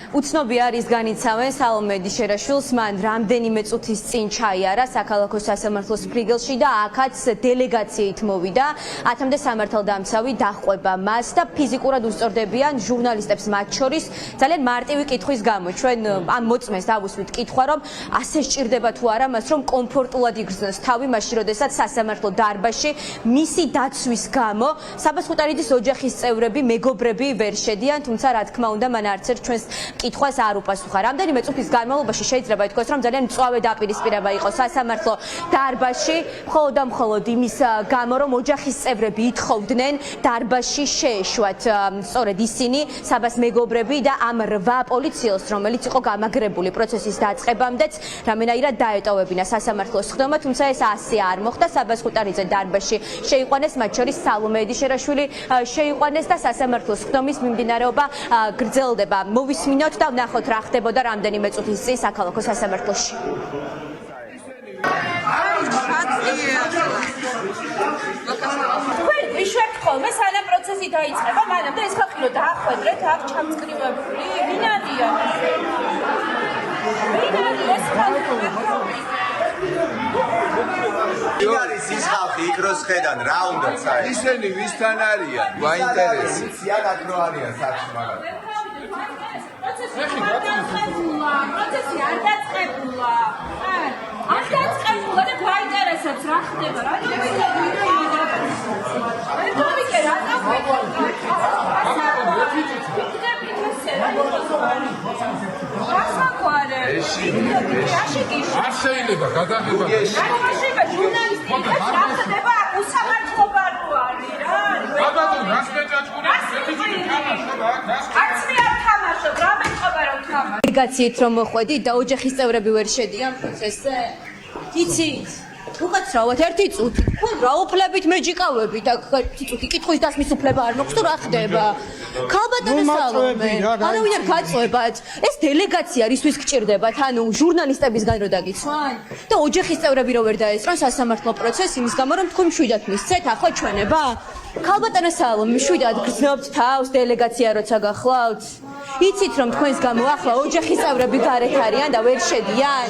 უცნობია რის განიცავენ სალომე დიშერაშვილს მან რამდენიმე წუთის წინ ჩაიარა საქალაქო სასამართლოს ფლიგელში და აქაც დელეგაციით მოვიდა 10-მდე სამართალდამცავი დაჰყვება მას და ფიზიკურად უსწორდებიან ჟურნალისტებს მათ შორის ძალიან მარტივი კითხვის გამო ჩვენ ამ მოწმეს დავუსვით კითხვა რომ ასე სჭირდება თუ არა მას რომ კომფორტულად იგრძნოს თავი მაშინ როდესაც სასამართლო დარბაზში მისი დაცვის გამო საბასხუტარიძის ოჯახის წევრები მეგობრები ვერ შედიან თუმცა რა თქმა უნდა მან არც ერთ ჩვენს კითხვას არ უპასუხა. რამდენიმე წუთის განმავლობაში შეიძლება ითქვას, რომ ძალიან მწვავე დაპირისპირება იყო სასამართლო დარბაზში, მხოლოდ და მხოლოდ იმის გამო, რომ ოჯახის წევრები ითხოვდნენ დარბაზში შეეშვათ სწორედ ისინი, საბას მეგობრები და ამ 8 პოლიციელს, რომელიც იყო გამაგრებული პროცესის დაწყებამდეც, რამენაირად დაეტოვებინა სასამართლოს ხდომა, თუმცა ეს ასე არ მოხდა. საბას ხუტარიძე დარბაზში შეიყვანეს, მათ შორის სალომე დიშერაშვილი შეიყვანეს და სასამართლოს ხდომის მიმდინარეობა გრძელდება. მოვისმინოთ და ვნახოთ რა ხდებოდა რამდენიმე წუთის წინ საქალაქო სასამართლოში. ვიშვებთ ხოლმე სანამ პროცესი დაიწყება, მანამდე ეს ხალხი რომ დაახვედრეთ, აქ ჩამწკრივებული, ვინ არიან? ვინ არის ეს ხალხი? ვინ არის ის ხალხი იქ როს ხედან რა უნდა საერთოდ? ისინი ვისთან არიან? მაინტერესებს. იციან აქ რო არიან საერთოდ მაგალითად. პროცესი არ დაწყებულა. არ დაწყებულა და გვაინტერესებს რა ხდება, რა არ შეიძლება გადაღება. შეიძლება ჟურნალისტები რა ხდება, უსამართლობა რო არის რა. ბაბადო, რას მეჭაჭკურებს? მეთქი თამაშობა, რას? არც მე არ თამაშობ, რა მეწყობა რომ თამაშობ. დელეგაციით რომ მოხვედი და ოჯახის წევრები ვერ შედიან პროცესზე. იცით? უკაცრავად ერთი წუთი. ხო, რა უფლებით მეჯიკავები და ერთი წუთი კითხვის დასმის უფლება არ მოხდა, რა ხდება? ქალბატონო სალომე, არავინ არ გაწევათ. ეს დელეგაცია რისთვის გჭირდებათ? ანუ ჟურნალისტებისგან რო დაგიცვან? და ოჯახის წევრები რო ვერ დაესწრონ სასამართლო პროცესს იმის გამო რომ თქვენ მშვიდად მისცეთ ახლა ჩვენება? ქალბატონო სალომე, მშვიდად გრძნობთ თავს დელეგაცია როცა გახლავთ? იცით რომ თქვენს გამო ახლა ოჯახის წევრები გარეთ არიან და ვერ შედიან?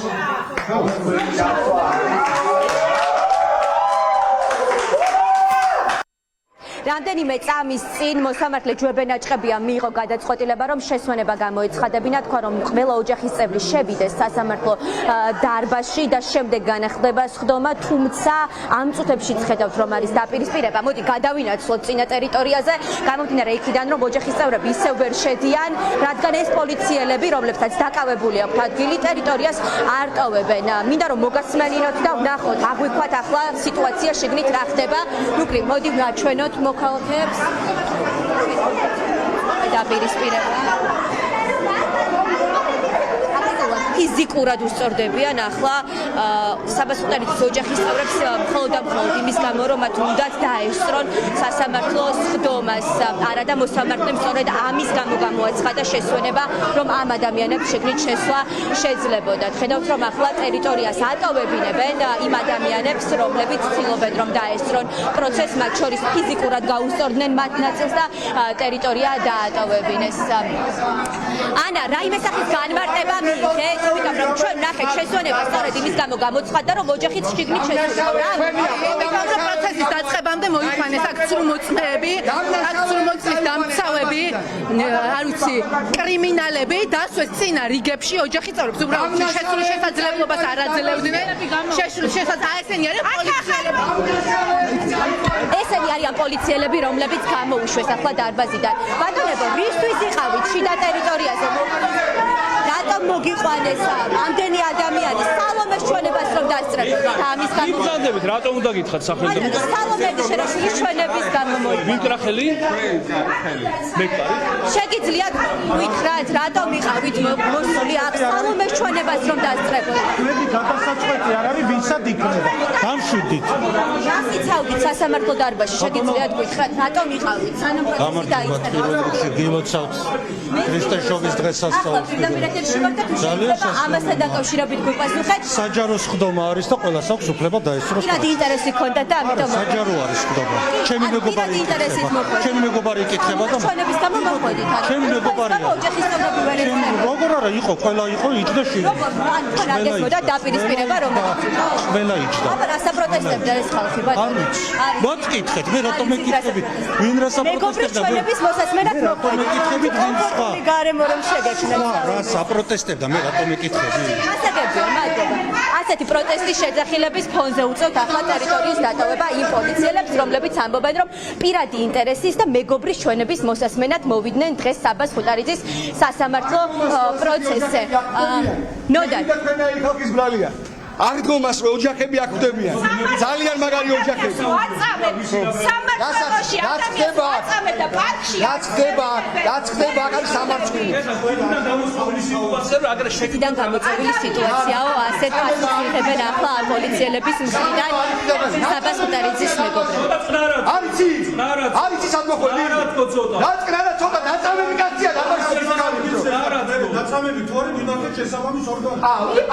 რამდენიმე წამის წინ მოსამართლე ჯვებენაჭყებია მიიღო გადაწყვეტილება, რომ შესვენება გამოეცხადებინა, თქვა რომ ყველა ოჯახის წევრი შევიდეს სასამართლო დარბაზში და შემდეგ განახლდება სხდომა, თუმცა ამ წუთებში ხედავთ რომ არის დაპირისპირება. მოდი გადავინაცვლოთ წინა ტერიტორიაზე, გამომდინარე იქიდან რომ ოჯახის წევრები ისევ ვერ შედიან, რადგან ეს პოლიციელები, რომლებსაც დაკავებული აქვთ ადგილი, ტერიტორიას არ ტოვებენ. მინდა რომ მოგასმენინოთ და ვნახოთ, აღვიქვათ ახლა სიტუაცია შიგნით რა ხდება. ნუკრი, მოდი ვაჩვენოთ მოქალაქეებს დაპირისპირება. ფიზიკურად უსწორდებიან ახლა საბასხუტარიძის ოჯახის წევრებს მხოლოდ და მხოლოდ იმის გამო, რომ მათ უნდათ დაესწრონ სასამართლოს ხდომას. არა და მოსამართლემ სწორედ ამის გამო გამოაცხადა შესვენება, რომ ამ ადამიანებს შეგნით შესვლა შეძლებოდათ. ხედავთ, რომ ახლა ტერიტორიას ატოვებინებენ იმ ადამიანებს, რომლებიც ცდილობენ, რომ დაესწრონ პროცესს, მათ შორის ფიზიკურად გაუსწორდნენ მათ ნაწილს და ტერიტორია დაატოვებინეს. ანა, რაიმე სახის განმარტება მიიღეთ? ვიტყოდ რომ ჩვენ ნახეთ შესვენება სწორედ იმის გამო გამოცხადდა რომ ოჯახით შიგნით შესულიყო რა. ვიტყოდ რომ პროცესის დაწყებამდე მოიყვანეს აქ სრულმოწმეები, აქ სრულმოწმის დამცავები, არ ვიცი, კრიმინალები დასვეს წინა რიგებში ოჯახის წევრებს. უბრალოდ შესული შესაძლებლობას არ აძლევდნენ. შესული ესენი არიან პოლიციელები. ესენი არიან პოლიციელები, რომლებიც გამოუშვეს ახლა დარბაზიდან. ბატონებო, რისთვის იყავით შიდა ტერიტორიაზე? რატომ მოგიყვანეს ამდენი ადამიანი სალომეს ჩვენებას რომ დასწრებთ და ამის გამო გიძანდებით რატომ უნდა გითხრათ სახელმწიფო სალომე დიშერაშვილის ჩვენების გამო ვინტრახელი მეკარი შეგიძლიათ ვითხრათ რატომ იყავით მოსული აქ სალომეს ჩვენებას რომ დასწრებთ ჩვენი გადასაწყვეტი არ არის ვინცად იქნება დამშვიდით რა იცავთ სასამართლო დარბაზში შეგიძლიათ ვითხრათ რატომ იყავით სანამ პროცესი დაიწყება გილოცავთ ქრისტეშობის დღესასწაულს ამასთან დაკავშირებით გვიპასუხეთ საჯარო სხდომა არის და ყველას აქვს უფლება დაესწროს პირადი ინტერესი ჰქონდათ და ამიტომ საჯარო არის სხდომა ჩემი მეგობარი იკითხება და ჩვენების გამო მოხვედით ჩემი მეგობარია ოჯახის წევრები ვერ ეცნებათ როგორ არა იყო, ყველა იყო, იჯდა შვილი. ან რადგან დაპირისპირება რომელიც იყო? ყველა იჯდა. აბა რა საპროტესტებდა ეს ხალხი არ ვიცი. მოგკითხეთ, მე რატომ მეკითხებით? ვინ რა საპროტესტებდა? ჩვენების მოსასმენად რატომ მეკითხებით ვინ სხვა? გარემო რომ შეგეჩნდა. რა საპროტესტებდა, მე რატომ მეკითხები? ასაგებია, მადლობა. ასეთი პროტესტის შეძახილების ფონზე უწევთ ახლა ტერიტორიის დატოვება იმ პოლიციელებს, რომლებიც ამბობენ, რომ პირადი ინტერესის და მეგობრის ჩვენების მოსასმენად მოვიდნენ დღეს საბას ხუტარიძის სასამართლო პროცესზე. ნოდარ ხალხის ბრალია. არ დგომას რომ ოჯახები აქ ხდებიან. ძალიან მაგარი ოჯახები. სამართლოში ადამიანს ვაწამებ და პარკში. რაც ხდება აქ არის სამართლიანი. შეთიდან გამოწვეული სიტუაციაო, ასეთ პასუხისმგებენ ახლა ამ პოლიციელების მხრიდან საბას ხუტარიძის მეგობრები. არიცი სად მოხვედი? რა წკრადა ცოტა დაწამები კაცია დამაშავე გავიქრო. დაწამები თუ არის მიმართეთ შესაბამის ორგანოს.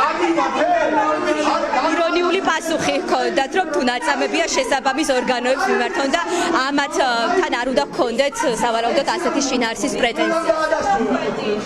არ მიმართეთ. ირონიული პასუხი ჰქონდათ, რომ თუ ნაწამებია შესაბამის ორგანოებს მიმართონ და ამათ თან არ უნდა ჰქონდეთ სავარაუდოდ ასეთი შინაარსის პრეტენზია.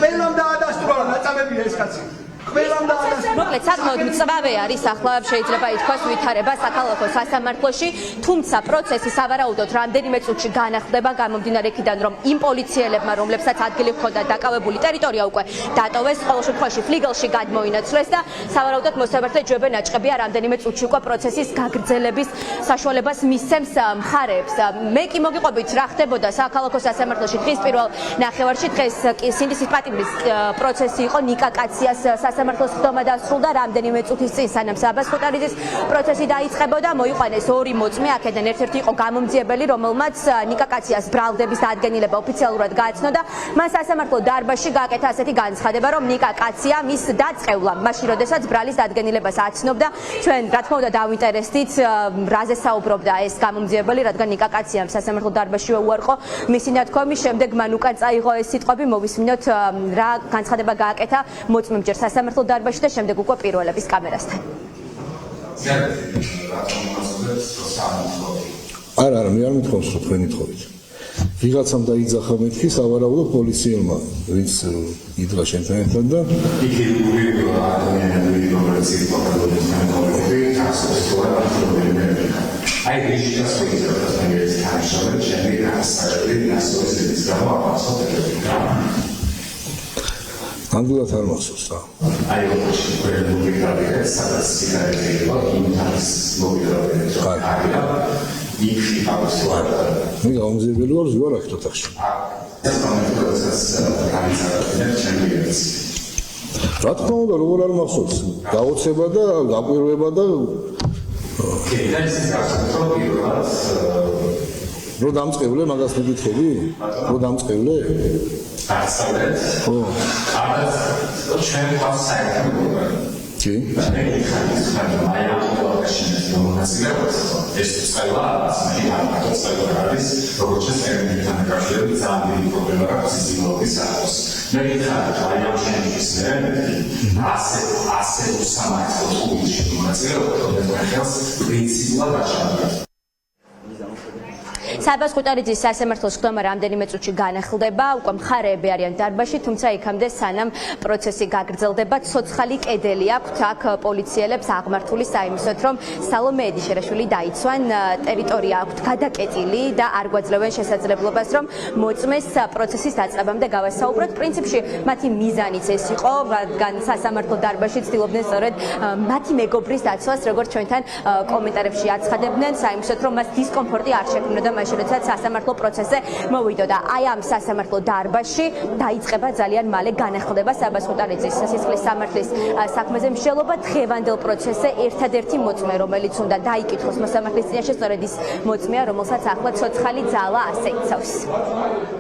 ყველამ დაადასტურა ნაწამებია ეს კაცი. ყველამ დაადასტურა. მოკლედ საკმაოდ მწვავე არის ახლა შეიძლება ითქვას ვითარება საქალაქო სასამართლოში, თუმცა პროცესი სავარაუდოდ რამდენიმე წუთში განახლდება გამომდინარე იქიდან, რომ იმ პოლიციელებმა, რომლებსაც ადგილი ჰქონდათ დაკავებული ტერიტორია უკვე დატოვეს, ყოველ შემთხვევაში ფლიგელში გადმოინაცვლეს და სავარაუდოდ მოსამართლე ჯვებე ნაჭყებია რამდენიმე წუთში უკვე პროცესის გაგრძელების საშუალებას მისცემს მხარეებს. მე კი მოგიყვებით რა ხდებოდა საქალაქო სასამართლოში დღის პირველ ნახევარში. დღეს სინდისის პატიმრის პროცესი იყო, ნიკა კაციას სასამართლოს ხდომა დასრულდა რამდენიმე წუთის წინ, სანამ საბას ხუტარიძის პროცესი დაიწყებოდა. მოიყვანეს ორი მოწმე, აქედან ერთ-ერთი იყო გამომძიებელი, რომელმაც ნიკა კაციას ბრალდების დადგენილება ოფიციალურად გააცნო და მან სასამართლო დარბაზში გააკეთა ასეთი განცხადება, რომ ნიკა კაცია მის დაწყევლამ, მაშინ როდესაც ბრალის დადგენილებას აცნობდა. ჩვენ რა თქმა უნდა დავინტერესდით, რაზე საუბრობდა ეს გამომძიებელი, რადგან ნიკა კაციამ სასამართლო დარბაზშივე უარყო მისი ნათქვამი. შემდეგ მან უკან წაიღო ეს სიტყვები, მოვისმინოთ რა განცხადება გააკეთა მოწმემ ჯერ სასამართლო დარბაზში და შემდეგ უკვე პირველების კამერასთან. არა, მე არ მithქვამს, რომ თქვენი თხოვით. ვიღაცამ დაიძახა მეთქი სავარაუდო პოლიციელმა, ვინც იდგა შენთან ერთად და ამდულად არ მახსოვს რა. მე გამომძიებელი ვარ ზღვარ აქ ოთახში. რა თქმა უნდა, როგორ არ მახსოვს, გაოცება და გაკვირვება და რო დამწყევლე მაგას მეკითხები? რო დამწყევლე? ხო. კი. საბას ხუტარიძის სასამართლოს ხდომა რამდენიმე წუთში განახლდება, უკვე მხარეები არიან დარბაზში, თუმცა იქამდე სანამ პროცესი გაგრძელდება, ცოცხალი კედელი აქვთ აქ პოლიციელებს აღმართული საიმისოთ, რომ სალომე ედიშერაშვილი დაიცვან, ტერიტორია აქვთ გადაკეტილი და არ გვაძლევენ შესაძლებლობას, რომ მოწმეს პროცესის დაწყებამდე გავასაუბროთ. პრინციპში მათი მიზანიც ეს იყო, რადგან სასამართლო დარბაზში ცდილობდნენ სწორედ მათი მეგობრის დაცვას, როგორც ჩვენთან კომენტარებში აცხადებდნენ, საიმისოთ, რომ მას დისკომფორტი არ შექმნოდა მაშინ, როდესაც სასამართლო პროცესზე მოვიდო და აი ამ სასამართლო დარბაზში დაიწყება ძალიან მალე განახლდება საბას ხუტარიძის სისხლის სამართლის საქმეზე მსჯელობა. დღევანდელ პროცესზე ერთადერთი მოწმე, რომელიც უნდა დაიკითხოს მოსამართლის წინაშე, სწორედ ის მოწმეა, რომელსაც ახლა ცოცხალი ძალა ასე იცავს.